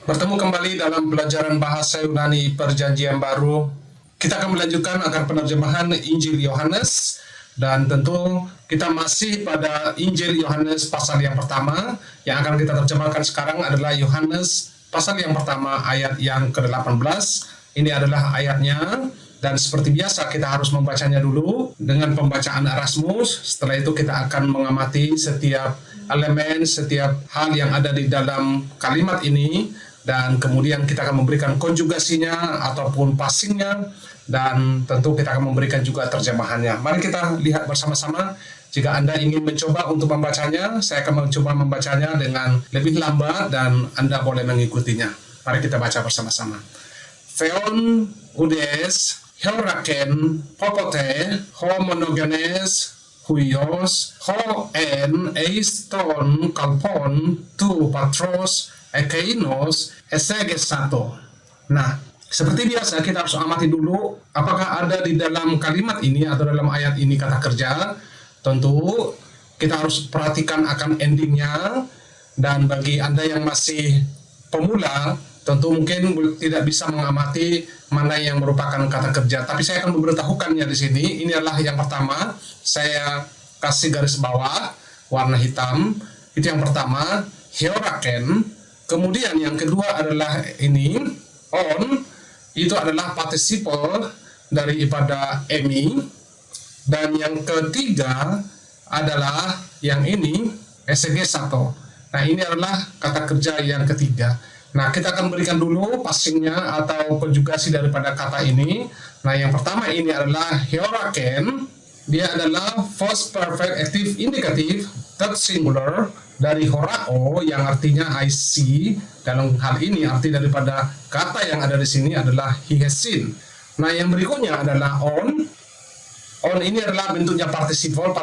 Bertemu kembali dalam pelajaran bahasa Yunani Perjanjian Baru. Kita akan melanjutkan akan penerjemahan Injil Yohanes, dan tentu kita masih pada Injil Yohanes pasal yang pertama. Yang akan kita terjemahkan sekarang adalah Yohanes pasal yang pertama ayat yang ke-18. Ini adalah ayatnya, dan seperti biasa kita harus membacanya dulu dengan pembacaan Erasmus. Setelah itu kita akan mengamati setiap elemen, setiap hal yang ada di dalam kalimat ini, dan kemudian kita akan memberikan konjugasinya ataupun passingnya, dan tentu kita akan memberikan juga terjemahannya. Mari kita lihat bersama-sama. Jika Anda ingin mencoba untuk membacanya, saya akan mencoba membacanya dengan lebih lambat dan Anda boleh mengikutinya. Mari kita baca bersama-sama. Theon udes heuraken popote homonogenes huios ho en eiston kalpon tu patros ekeinos esegesato. Nah, seperti biasa kita harus amati dulu apakah ada di dalam kalimat ini atau dalam ayat ini kata kerja. Tentu kita harus perhatikan akan endingnya, dan bagi Anda yang masih pemula tentu mungkin tidak bisa mengamati mana yang merupakan kata kerja, tapi saya akan memberitahukannya di sini. Ini adalah yang pertama, saya kasih garis bawah warna hitam. Itu yang pertama, heuraken. Kemudian yang kedua adalah ini, on. Itu adalah participle daripada emi. Dan yang ketiga adalah yang ini, esegesato. Nah, ini adalah kata kerja yang ketiga. Nah, kita akan berikan dulu passingnya atau konjugasi daripada kata ini. Nah, yang pertama ini adalah heuraken. Dia adalah first perfect active indicative third singular dari horao, yang artinya I see. Dalam hal ini arti daripada kata yang ada di sini adalah he has seen. Nah, yang berikutnya adalah on. On ini adalah bentuknya participle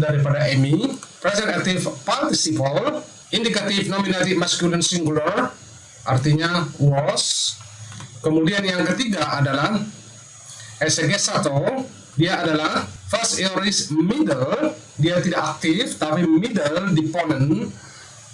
daripada emi. Present active participle, indicative nominative masculine singular, artinya was. Kemudian yang ketiga adalah esegesato. Dia adalah first aorist middle. Dia tidak aktif tapi middle deponent.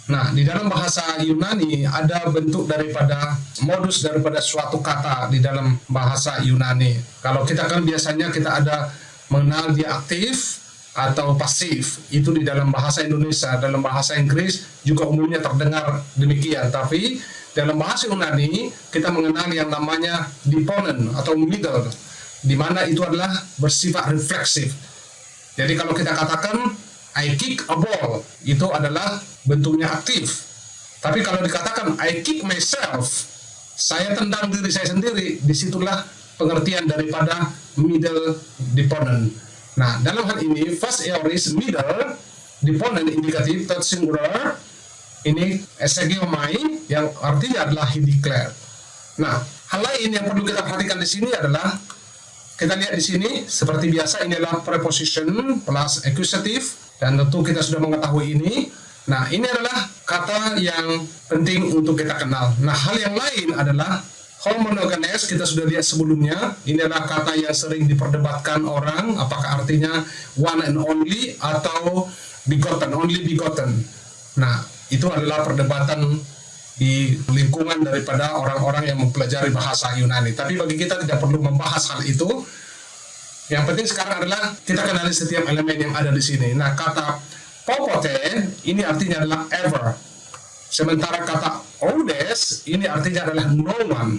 Nah, di dalam bahasa Yunani ada bentuk daripada modus daripada suatu kata di dalam bahasa Yunani. Kalau kita kan biasanya kita ada mengenal dia aktif atau pasif. Itu di dalam bahasa Indonesia. Dalam bahasa Inggris juga umumnya terdengar demikian, tapi dalam bahasa Yunani kita mengenal yang namanya deponent atau middle, di mana itu adalah bersifat refleksif. Jadi kalau kita katakan I kick a ball, itu adalah bentuknya aktif. Tapi kalau dikatakan I kick myself, saya tendang diri saya sendiri, disitulah pengertian daripada middle deponent. Nah, dalam hal ini first aorist middle deponent indicative third singular, ini esegeomai, yang artinya adalah he declared. Nah, hal lain yang perlu kita perhatikan di sini adalah, kita lihat di sini seperti biasa ini adalah preposition plus accusative, dan tentu kita sudah mengetahui ini. Nah, ini adalah kata yang penting untuk kita kenal. Nah, hal yang lain adalah homonogenes. Kita sudah lihat sebelumnya. Ini adalah kata yang sering diperdebatkan orang, apakah artinya one and only atau begotten, only begotten. Nah, itu adalah perdebatan di lingkungan daripada orang-orang yang mempelajari bahasa Yunani. Tapi bagi kita tidak perlu membahas hal itu. Yang penting sekarang adalah kita kenali setiap elemen yang ada di sini. Nah, kata popote ini artinya adalah ever. Sementara kata odes ini artinya adalah no one.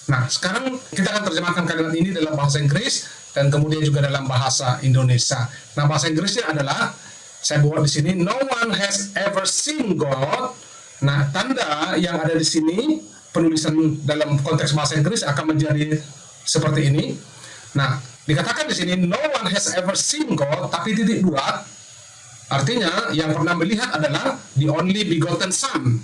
Nah, sekarang kita akan terjemahkan kalimat ini dalam bahasa Inggris dan kemudian juga dalam bahasa Indonesia. Nah, bahasa Inggrisnya adalah, saya buat di sini, no one has ever seen God. Nah, tanda yang ada di sini, penulisan dalam konteks bahasa Inggris akan menjadi seperti ini. Nah, dikatakan di sini no one has ever seen God, tapi titik dua. Artinya yang pernah melihat adalah the only begotten Son.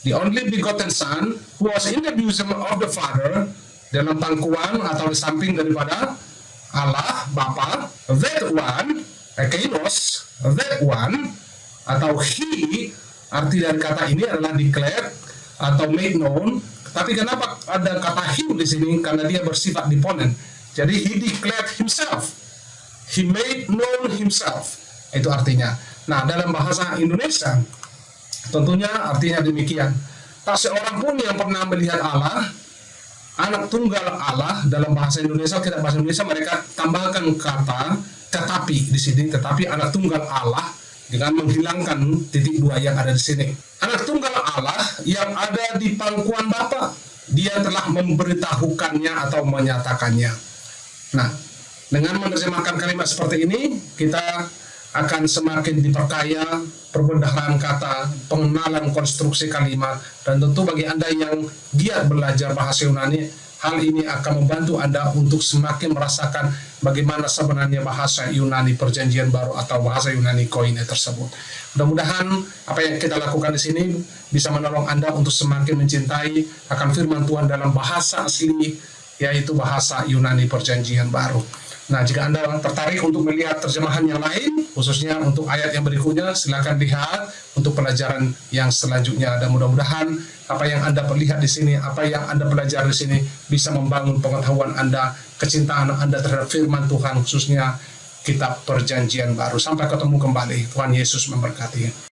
The only begotten Son who was in the bosom of the Father, dalam pangkuan atau di samping daripada Allah Bapa. That one, ekeinos, that one, atau he, arti dari kata ini adalah declared atau made known. Tapi kenapa ada kata him di sini? Karena dia bersifat deponent. Jadi he declared himself, he made known himself. Itu artinya. Nah, dalam bahasa Indonesia tentunya artinya demikian. tak seorang pun yang pernah melihat Allah, anak tunggal Allah. Dalam bahasa Indonesia, kita bahasa Indonesia mereka tambahkan kata tetapi di sini, tetapi anak tunggal Allah dengan menghilangkan titik dua yang ada di sini. Anak tunggal Allah yang ada di pangkuan Bapa, dia telah memberitahukannya atau menyatakannya. Nah, dengan menerjemahkan kalimat seperti ini, kita akan semakin diperkaya perbendaharaan kata, pengenalan konstruksi kalimat, dan tentu bagi Anda yang giat belajar bahasa Yunani, hal ini akan membantu Anda untuk semakin merasakan bagaimana sebenarnya bahasa Yunani Perjanjian Baru atau bahasa Yunani Koine tersebut. Mudah-mudahan apa yang kita lakukan di sini bisa menolong Anda untuk semakin mencintai akan firman Tuhan dalam bahasa asli, yaitu bahasa Yunani Perjanjian Baru. Nah, jika Anda tertarik untuk melihat terjemahan yang lain, khususnya untuk ayat yang berikutnya, silakan lihat untuk pelajaran yang selanjutnya. Dan mudah-mudahan apa yang Anda perlihat di sini, apa yang Anda pelajari di sini, bisa membangun pengetahuan Anda, kecintaan Anda terhadap firman Tuhan, khususnya kitab Perjanjian Baru. Sampai ketemu kembali. Tuhan Yesus memberkati.